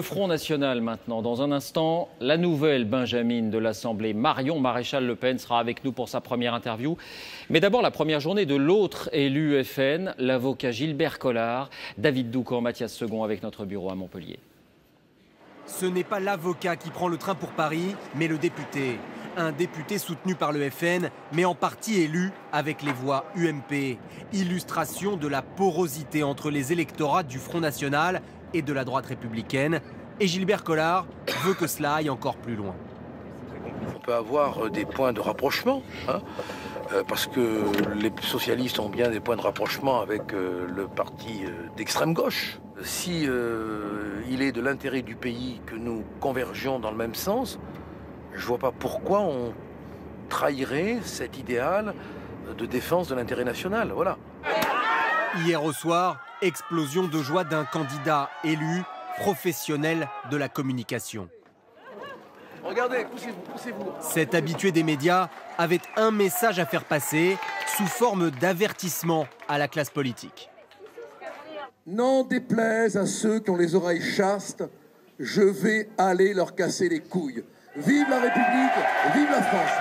Le Front National maintenant. Dans un instant, la nouvelle Benjamine de l'Assemblée, Marion Maréchal Le Pen, sera avec nous pour sa première interview. Mais d'abord, la première journée de l'autre élu FN, l'avocat Gilbert Collard. David Doucan, Mathias Second avec notre bureau à Montpellier. Ce n'est pas l'avocat qui prend le train pour Paris, mais le député. Un député soutenu par le FN, mais en partie élu avec les voix UMP. Illustration de la porosité entre les électorats du Front National et de la droite républicaine. Et Gilbert Collard veut que cela aille encore plus loin. On peut avoir des points de rapprochement, parce que les socialistes ont bien des points de rapprochement avec le parti d'extrême gauche. Si il est de l'intérêt du pays que nous convergions dans le même sens, je ne vois pas pourquoi on trahirait cet idéal de défense de l'intérêt national. Voilà. Hier au soir, explosion de joie d'un candidat élu, professionnel de la communication. Regardez, poussez-vous. Cet habitué des médias avait un message à faire passer sous forme d'avertissement à la classe politique. N'en déplaise à ceux qui ont les oreilles chastes, je vais aller leur casser les couilles. Vive la République, vive la France.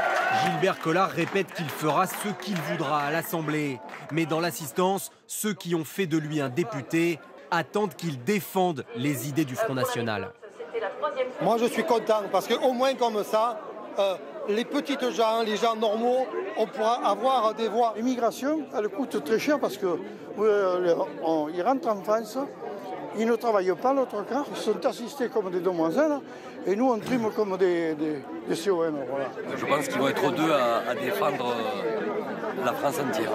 Gilbert Collard répète qu'il fera ce qu'il voudra à l'Assemblée. Mais dans l'assistance, ceux qui ont fait de lui un député attendent qu'il défende les idées du Front National. Moi je suis content parce qu'au moins comme ça, les petites gens, les gens normaux, on pourra avoir des voix. L'immigration, elle coûte très cher parce qu'ils rentrent en France, ils ne travaillent pas l'autre quart, ils sont assistés comme des demoiselles et nous on trime comme des CON. Voilà. Je pense qu'ils vont être deux à défendre la France entière.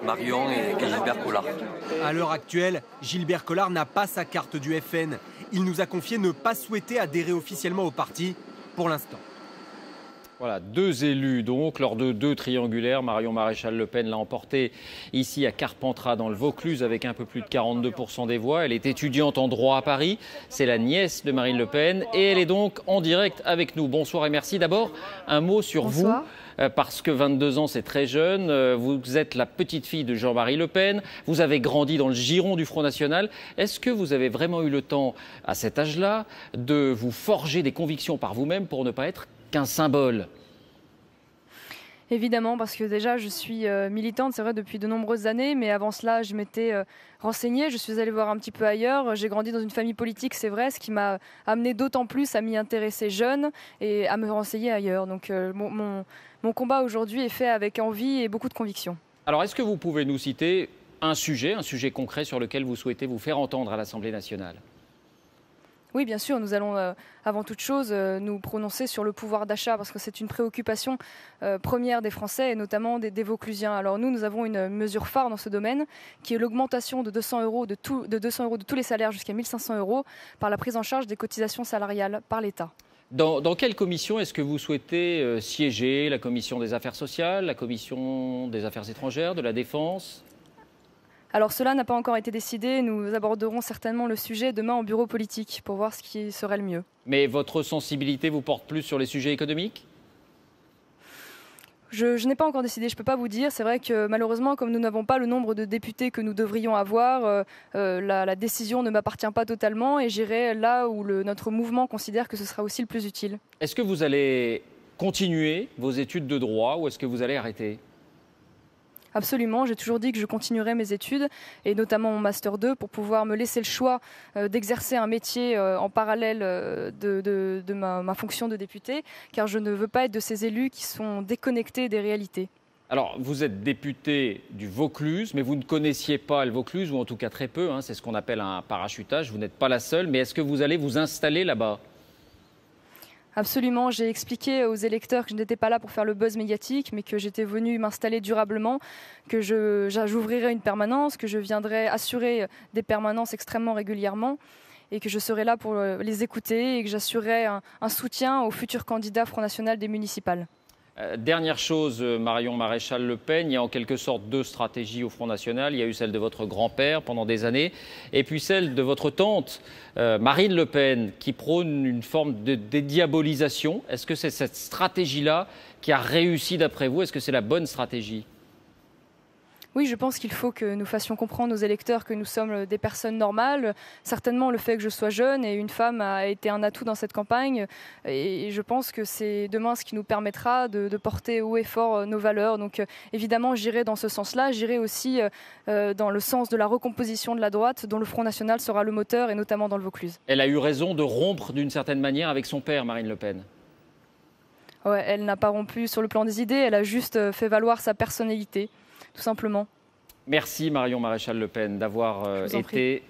Marion et Gilbert Collard. À l'heure actuelle, Gilbert Collard n'a pas sa carte du FN. Il nous a confié ne pas souhaiter adhérer officiellement au parti pour l'instant. Voilà, deux élus donc, lors de deux triangulaires. Marion Maréchal Le Pen l'a emporté ici à Carpentras dans le Vaucluse avec un peu plus de 42% des voix. Elle est étudiante en droit à Paris. C'est la nièce de Marine Le Pen et elle est donc en direct avec nous. Bonsoir et merci. D'abord, un mot sur Bonsoir. vous. Parce que 22 ans, c'est très jeune. Vous êtes la petite fille de Jean-Marie Le Pen. Vous avez grandi dans le giron du Front National. Est-ce que vous avez vraiment eu le temps, à cet âge-là, de vous forger des convictions par vous-même pour ne pas être qu'un symbole? Évidemment, parce que déjà, je suis militante, c'est vrai, depuis de nombreuses années. Mais avant cela, je m'étais renseignée. Je suis allée voir un petit peu ailleurs. J'ai grandi dans une famille politique, c'est vrai, ce qui m'a amené d'autant plus à m'y intéresser jeune et à me renseigner ailleurs. Donc mon combat aujourd'hui est fait avec envie et beaucoup de conviction. Alors, est-ce que vous pouvez nous citer un sujet concret sur lequel vous souhaitez vous faire entendre à l'Assemblée nationale? Oui, bien sûr, nous allons avant toute chose nous prononcer sur le pouvoir d'achat parce que c'est une préoccupation première des Français et notamment des Vauclusiens. Alors nous avons une mesure phare dans ce domaine qui est l'augmentation de 200 € de tous les salaires jusqu'à 1 500 € par la prise en charge des cotisations salariales par l'État. Dans quelle commission est-ce que vous souhaitez siéger? La commission des affaires sociales, la commission des affaires étrangères, de la défense? Alors cela n'a pas encore été décidé, nous aborderons certainement le sujet demain en bureau politique pour voir ce qui serait le mieux. Mais votre sensibilité vous porte plus sur les sujets économiques? Je n'ai pas encore décidé, je ne peux pas vous dire. C'est vrai que malheureusement, comme nous n'avons pas le nombre de députés que nous devrions avoir, la décision ne m'appartient pas totalement et j'irai là où notre mouvement considère que ce sera aussi le plus utile. Est-ce que vous allez continuer vos études de droit ou est-ce que vous allez arrêter ? Absolument, j'ai toujours dit que je continuerai mes études et notamment mon Master 2 pour pouvoir me laisser le choix d'exercer un métier en parallèle de ma fonction de député, car je ne veux pas être de ces élus qui sont déconnectés des réalités. Alors, vous êtes député du Vaucluse, mais vous ne connaissiez pas le Vaucluse, ou en tout cas très peu, hein, c'est ce qu'on appelle un parachutage, vous n'êtes pas la seule, mais est-ce que vous allez vous installer là-bas ? Absolument, j'ai expliqué aux électeurs que je n'étais pas là pour faire le buzz médiatique, mais que j'étais venue m'installer durablement, que j'ouvrirais une permanence, que je viendrais assurer des permanences extrêmement régulièrement et que je serais là pour les écouter et que j'assurerais un soutien aux futurs candidats Front National des municipales. Dernière chose, Marion Maréchal Le Pen, il y a en quelque sorte deux stratégies au Front National. Il y a eu celle de votre grand-père pendant des années et puis celle de votre tante, Marine Le Pen, qui prône une forme de dédiabolisation. Est-ce que c'est cette stratégie-là qui a réussi d'après vous? Est-ce que c'est la bonne stratégie? Oui, je pense qu'il faut que nous fassions comprendre aux électeurs que nous sommes des personnes normales. Certainement, le fait que je sois jeune et une femme a été un atout dans cette campagne. Et je pense que c'est demain ce qui nous permettra de porter haut et fort nos valeurs. Donc évidemment, j'irai dans ce sens-là. J'irai aussi dans le sens de la recomposition de la droite, dont le Front National sera le moteur, et notamment dans le Vaucluse. Elle a eu raison de rompre d'une certaine manière avec son père, Marine Le Pen. Ouais, elle n'a pas rompu sur le plan des idées, elle a juste fait valoir sa personnalité. Tout simplement. Merci Marion Maréchal Le Pen d'avoir été